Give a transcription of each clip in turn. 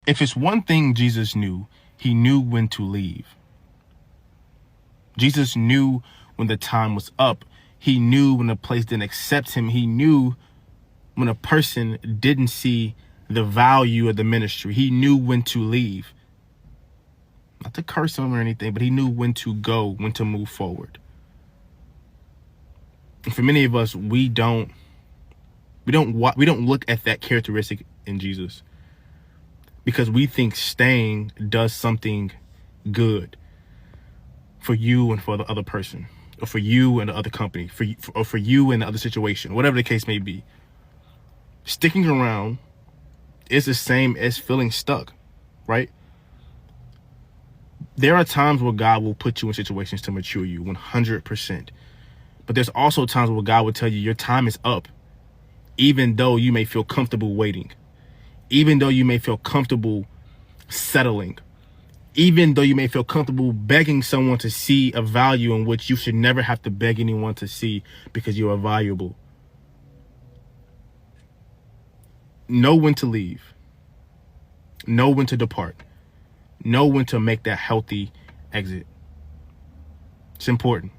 If it's one thing Jesus knew, he knew when to leave. Jesus knew when the time was up. He knew when a place didn't accept him. He knew when a person didn't see the value of the ministry. He knew when to leave. Not to curse him or anything, but he knew when to go, when to move forward. And for many of us, we don't look at that characteristic in Jesus, because we think staying does something good for you and for the other person, or for you and the other company, or for you and the other situation, whatever the case may be. Sticking around is the same as feeling stuck, right? There are times where God will put you in situations to mature you 100%. But there's also times where God will tell you your time is up, even though you may feel comfortable waiting, even though you may feel comfortable settling, even though you may feel comfortable begging someone to see a value in which you should never have to beg anyone to see, because you are valuable. Know when to leave. Know when to depart. Know when to make that healthy exit. It's important.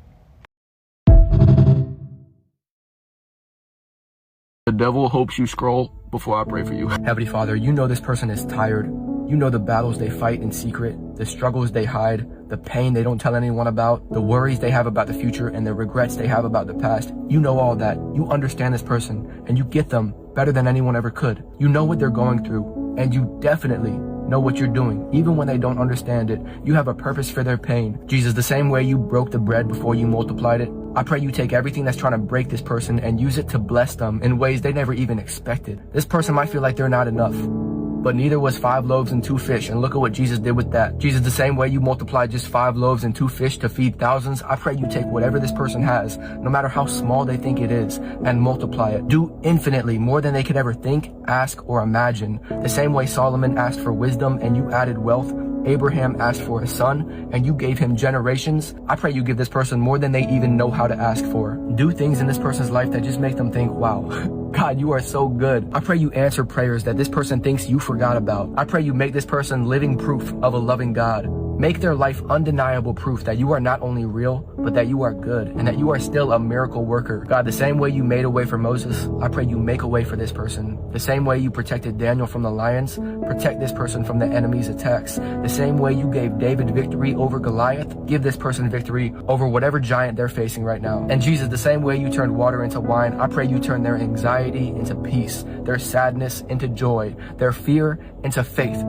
The devil hopes you scroll before I pray for you. Heavenly Father, you know this person is tired. You know the battles they fight in secret, the struggles they hide, the pain they don't tell anyone about, the worries they have about the future, and the regrets they have about the past. You know all that. You understand this person, and you get them better than anyone ever could. You know what they're going through, and you definitely know what you're doing. Even when they don't understand it, you have a purpose for their pain. Jesus, the same way you broke the bread before you multiplied it, I pray you take everything that's trying to break this person and use it to bless them in ways they never even expected. This person might feel like they're not enough, but neither was 5 loaves and 2 fish. And look at what Jesus did with that. Jesus, the same way you multiplied just 5 loaves and 2 fish to feed thousands, I pray you take whatever this person has, no matter how small they think it is, and multiply it. Do infinitely more than they could ever think, ask, or imagine. The same way Solomon asked for wisdom and you added wealth, Abraham asked for a son and you gave him generations. I pray you give this person more than they even know how to ask for. Do things in this person's life that just make them think, wow, God, you are so good. I pray you answer prayers that this person thinks you forgot about. I pray you make this person living proof of a loving God. Make their life undeniable proof that you are not only real, but that you are good and that you are still a miracle worker. God, the same way you made a way for Moses, I pray you make a way for this person. The same way you protected Daniel from the lions, protect this person from the enemy's attacks. The same way you gave David victory over Goliath, give this person victory over whatever giant they're facing right now. And Jesus, the same way you turned water into wine, I pray you turn their anxiety into peace, their sadness into joy, their fear into faith.